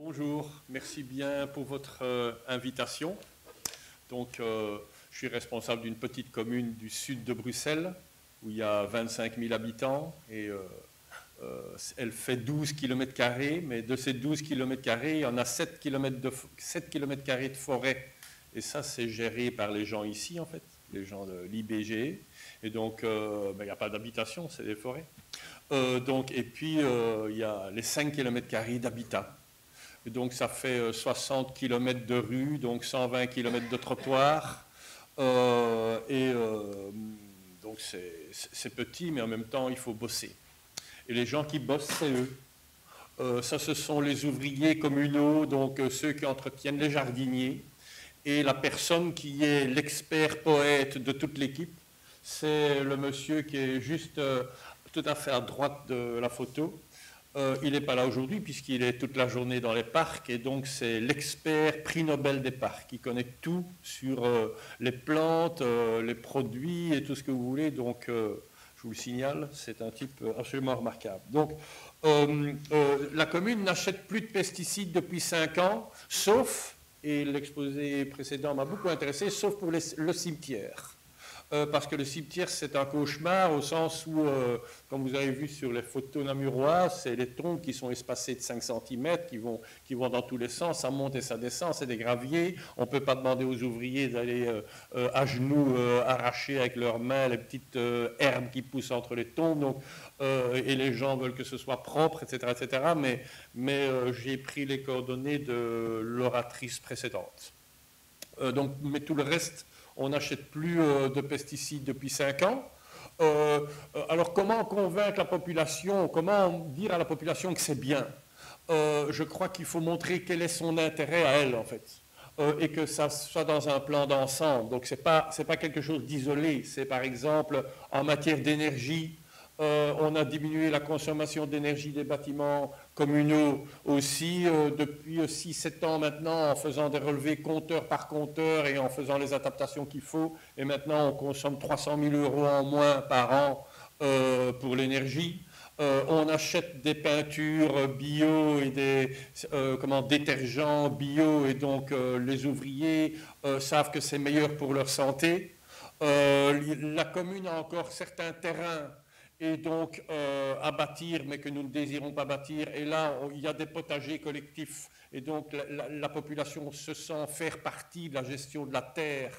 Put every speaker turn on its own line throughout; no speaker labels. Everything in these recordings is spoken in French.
Bonjour, merci bien pour votre invitation. Donc, je suis responsable d'une petite commune du sud de Bruxelles, où il y a 25 000 habitants, et elle fait 12 km², mais de ces 12 km², il y en a 7 km² de forêt. Et ça, c'est géré par les gens ici, en fait, les gens de l'IBGE. Et donc, il n'y a pas d'habitation, c'est des forêts. Et puis, il y a les 5 km² d'habitat. Et donc ça fait 60 km de rue, donc 120 km de trottoir. Donc c'est petit, mais en même temps, il faut bosser. Et les gens qui bossent, c'est eux. Ça, ce sont les ouvriers communaux, donc ceux qui entretiennent les jardiniers. Et la personne qui est l'expert poète de toute l'équipe, c'est le monsieur qui est juste tout à fait à droite de la photo. Il n'est pas là aujourd'hui puisqu'il est toute la journée dans les parcs et donc c'est l'expert prix Nobel des parcs. Il connaît tout sur les plantes, les produits et tout ce que vous voulez. Donc, je vous le signale, c'est un type absolument remarquable. Donc, la commune n'achète plus de pesticides depuis 5 ans, sauf, et l'exposé précédent m'a beaucoup intéressé, sauf pour le cimetière. Parce que le cimetière, c'est un cauchemar au sens où, comme vous avez vu sur les photos namuroises, c'est les tombes qui sont espacées de 5 cm, qui vont dans tous les sens, ça monte et ça descend, c'est des graviers. On ne peut pas demander aux ouvriers d'aller à genoux arracher avec leurs mains les petites herbes qui poussent entre les tombes. Donc, et les gens veulent que ce soit propre, etc. etc. Mais j'ai pris les coordonnées de l'oratrice précédente. Mais tout le reste, on n'achète plus de pesticides depuis 5 ans. Alors comment convaincre la population, comment dire à la population que c'est bien? Je crois qu'il faut montrer quel est son intérêt à elle, en fait. Et que ça soit dans un plan d'ensemble. Donc, c'est pas quelque chose d'isolé. C'est par exemple en matière d'énergie. On a diminué la consommation d'énergie des bâtiments communaux aussi depuis 6-7 ans maintenant en faisant des relevés compteur par compteur et en faisant les adaptations qu'il faut. Et maintenant, on consomme 300 000 € en moins par an pour l'énergie. On achète des peintures bio et des détergents bio et donc les ouvriers savent que c'est meilleur pour leur santé. La commune a encore certains terrains et donc à bâtir, mais que nous ne désirons pas bâtir. Et là, il y a des potagers collectifs. Et donc, la population se sent faire partie de la gestion de la terre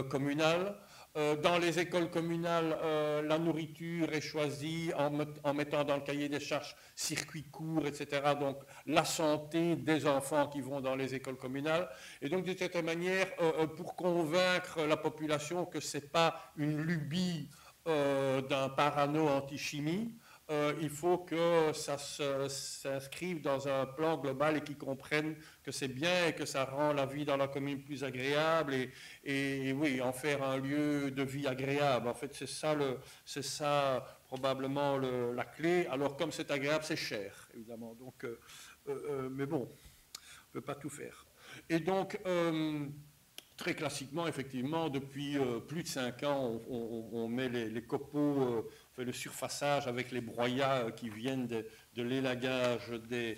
communale. Dans les écoles communales, la nourriture est choisie en mettant dans le cahier des charges circuits courts, etc. Donc, la santé des enfants qui vont dans les écoles communales. Et donc, de cette manière, pour convaincre la population que ce n'est pas une lubie d'un parano anti-chimie, il faut que ça s'inscrive dans un plan global et qu'ils comprennent que c'est bien et que ça rend la vie dans la commune plus agréable et oui, en faire un lieu de vie agréable. En fait, c'est ça probablement la clé. Alors, comme c'est agréable, c'est cher, évidemment. Donc, mais bon, on ne peut pas tout faire. Et donc, très classiquement, effectivement, depuis plus de 5 ans, on met les copeaux, on fait le surfaçage avec les broyats qui viennent de l'élagage des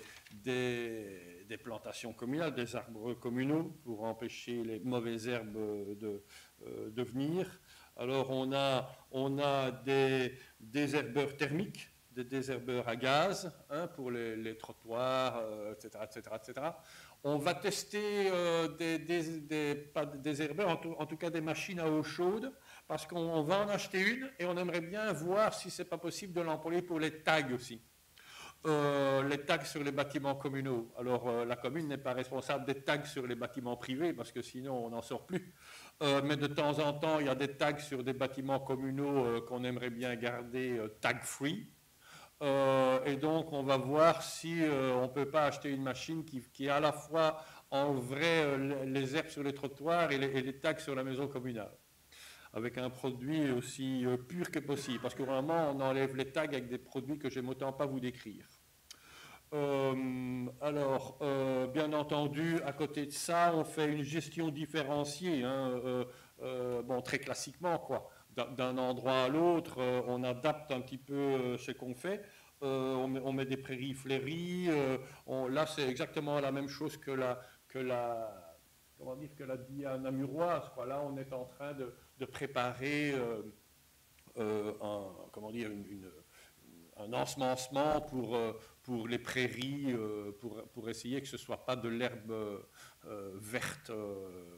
plantations communales, des arbres communaux, pour empêcher les mauvaises herbes de venir. Alors, on a des herbeurs thermiques, des désherbeurs à gaz pour les trottoirs, etc., etc., etc. On va tester pas des herbeurs, en tout cas des machines à eau chaude, parce qu'on va en acheter une et on aimerait bien voir si ce n'est pas possible de l'employer pour les tags aussi. Les tags sur les bâtiments communaux. Alors, la commune n'est pas responsable des tags sur les bâtiments privés, parce que sinon, on n'en sort plus. Mais de temps en temps, il y a des tags sur des bâtiments communaux qu'on aimerait bien garder tag-free. Et donc, on va voir si on ne peut pas acheter une machine qui à la fois en vrai les herbes sur les trottoirs et les tags sur la maison communale, avec un produit aussi pur que possible, parce que vraiment, on enlève les tags avec des produits que j'aime autant pas vous décrire. Bien entendu, à côté de ça, on fait une gestion différenciée, très classiquement, quoi. D'un endroit à l'autre, on adapte un petit peu ce qu'on fait. on met des prairies fleuries. Là, c'est exactement la même chose comment dire, que la dia namuroise, quoi. Là, on est en train de préparer comment dire, un ensemencement pour les prairies, pour essayer que ce ne soit pas de l'herbe verte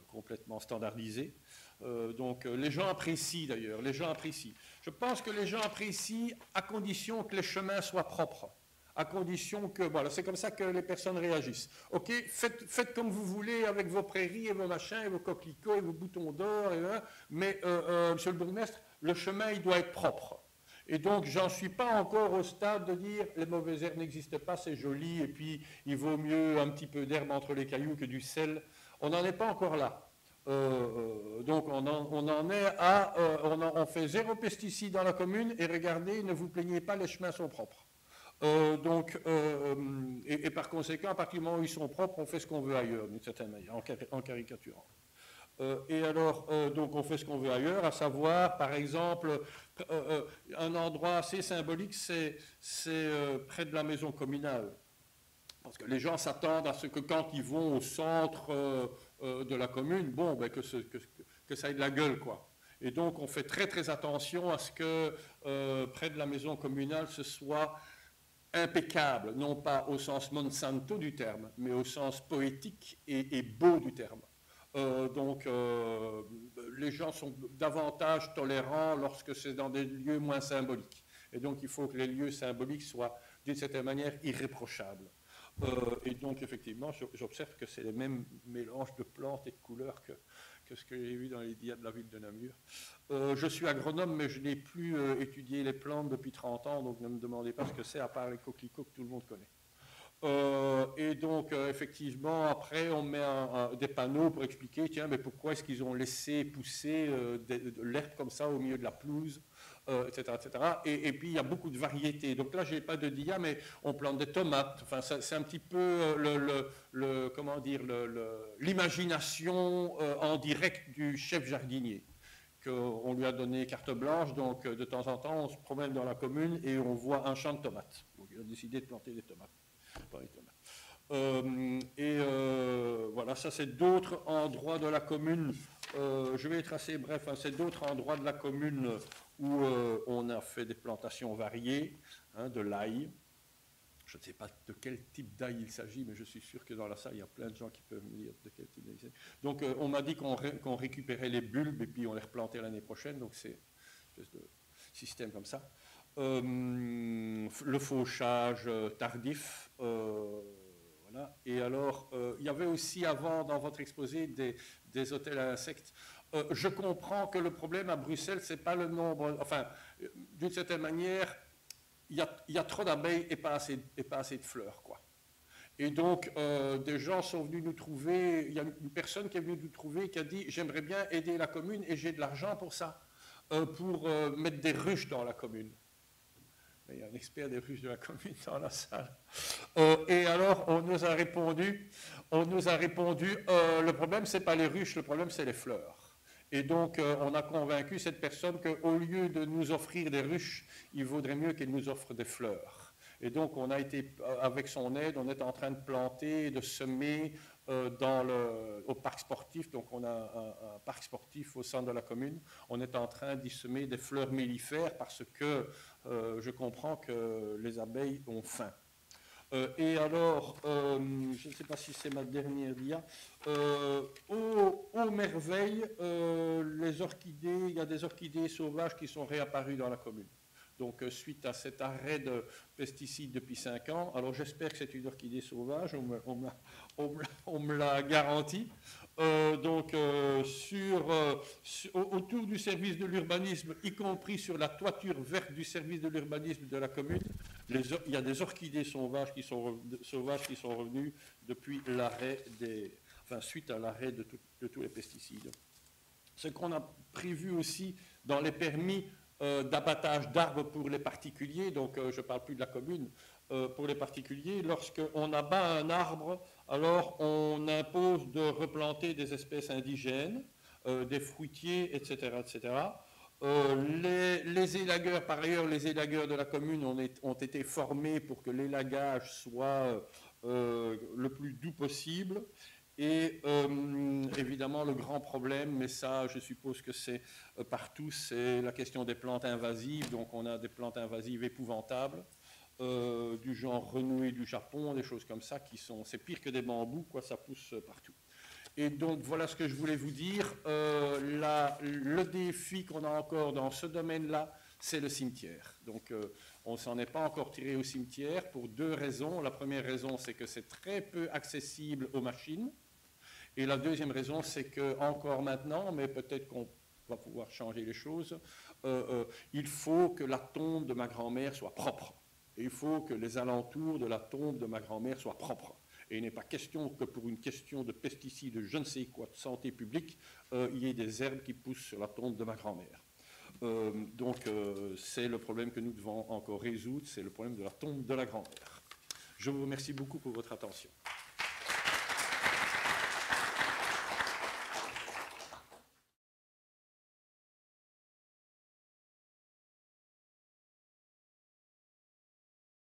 complètement standardisée. Donc les gens apprécient d'ailleurs, les gens apprécient. Je pense que les gens apprécient à condition que les chemins soient propres, à condition que, voilà, c'est comme ça que les personnes réagissent. Ok, faites comme vous voulez avec vos prairies et vos machins et vos coquelicots et vos boutons d'or, mais monsieur le bourgmestre, le chemin il doit être propre. Et donc, j'en suis pas encore au stade de dire les mauvaises herbes n'existent pas, c'est joli, et puis il vaut mieux un petit peu d'herbe entre les cailloux que du sel. On n'en est pas encore là. Donc, on en est à. On fait 0 pesticides dans la commune, et regardez, ne vous plaignez pas, les chemins sont propres. Et par conséquent, à partir du moment où ils sont propres, on fait ce qu'on veut ailleurs, d'une certaine manière, en caricaturant. Et alors, donc on fait ce qu'on veut ailleurs, à savoir, par exemple, un endroit assez symbolique, c'est près de la maison communale. Parce que les gens s'attendent à ce que quand ils vont au centre de la commune, bon, ben, que ça ait de la gueule, quoi. Et donc, on fait très, très attention à ce que près de la maison communale, ce soit impeccable, non pas au sens Monsanto du terme, mais au sens poétique et beau du terme. Donc, les gens sont davantage tolérants lorsque c'est dans des lieux moins symboliques. Et donc, il faut que les lieux symboliques soient, d'une certaine manière, irréprochables. Et donc, effectivement, j'observe que c'est les mêmes mélanges de plantes et de couleurs que ce que j'ai vu dans les dias de la ville de Namur. Je suis agronome, mais je n'ai plus étudié les plantes depuis 30 ans, donc ne me demandez pas ce que c'est, à part les coquelicots que tout le monde connaît. Et donc, effectivement, après, on met des panneaux pour expliquer, tiens, mais pourquoi est-ce qu'ils ont laissé pousser de l'herbe comme ça au milieu de la pelouse, etc., etc. Et puis, il y a beaucoup de variétés. Donc là, je n'ai pas de dia, mais on plante des tomates. Enfin, c'est un petit peu comment dire, l'imagination en direct du chef jardinier. On lui a donné carte blanche, donc de temps en temps, on se promène dans la commune et on voit un champ de tomates. Donc, il a décidé de planter des tomates. Voilà, ça c'est d'autres endroits de la commune. Je vais être assez bref, hein, c'est d'autres endroits de la commune où on a fait des plantations variées, hein, de l'ail. Je ne sais pas de quel type d'ail il s'agit, mais je suis sûr que dans la salle, il y a plein de gens qui peuvent me dire de quel type d'ail il s'agit. Donc, on m'a dit qu'on récupérait les bulbes et puis on les replantait l'année prochaine, donc c'est une espèce de système comme ça. Le fauchage tardif, voilà. Et alors, il y avait aussi avant dans votre exposé des hôtels à insectes. Je comprends que le problème à Bruxelles, c'est pas le nombre, enfin, d'une certaine manière, il y a trop d'abeilles et pas assez de fleurs, quoi. Et donc, des gens sont venus nous trouver, il y a une personne qui est venue nous trouver et qui a dit, j'aimerais bien aider la commune et j'ai de l'argent pour ça, pour mettre des ruches dans la commune. Il y a un expert des ruches de la commune dans la salle. Et alors, on nous a répondu, le problème, ce n'est pas les ruches, le problème, c'est les fleurs. Et donc, on a convaincu cette personne qu'au lieu de nous offrir des ruches, il vaudrait mieux qu'elle nous offre des fleurs. Et donc, on a été, avec son aide, on est en train de planter, de semer au parc sportif. Donc, on a un parc sportif au centre de la commune. On est en train d'y semer des fleurs mellifères parce que je comprends que les abeilles ont faim. Et alors, je ne sais pas si c'est ma dernière dia, aux merveilles, les orchidées, il y a des orchidées sauvages qui sont réapparues dans la commune. Donc, suite à cet arrêt de pesticides depuis 5 ans, alors j'espère que c'est une orchidée sauvage, on me l'a garanti. Donc, autour du service de l'urbanisme, y compris sur la toiture verte du service de l'urbanisme de la commune, il y a des orchidées sauvages qui sont revenues depuis l'arrêt suite à l'arrêt de tous les pesticides. Ce qu'on a prévu aussi dans les permis d'abattage d'arbres pour les particuliers, donc je ne parle plus de la commune, pour les particuliers, lorsqu'on abat un arbre, alors on impose de replanter des espèces indigènes, des fruitiers, etc., etc. Les élagueurs, par ailleurs, les élagueurs de la commune ont été formés pour que l'élagage soit le plus doux possible. Et évidemment, le grand problème, mais ça, je suppose que c'est partout, c'est la question des plantes invasives. Donc, on a des plantes invasives épouvantables, du genre renouée du Japon, des choses comme ça, c'est pire que des bambous, quoi, ça pousse partout. Et donc, voilà ce que je voulais vous dire. Le défi qu'on a encore dans ce domaine-là, c'est le cimetière. Donc, on ne s'en est pas encore tiré au cimetière pour deux raisons. La première raison, c'est que c'est très peu accessible aux machines. Et la deuxième raison, c'est que encore maintenant, mais peut-être qu'on va pouvoir changer les choses, il faut que la tombe de ma grand-mère soit propre. Et il faut que les alentours de la tombe de ma grand-mère soient propres. Et il n'est pas question que pour une question de pesticides, je ne sais quoi, de santé publique, il y ait des herbes qui poussent sur la tombe de ma grand-mère. C'est le problème que nous devons encore résoudre, c'est le problème de la tombe de la grand-mère. Je vous remercie beaucoup pour votre attention.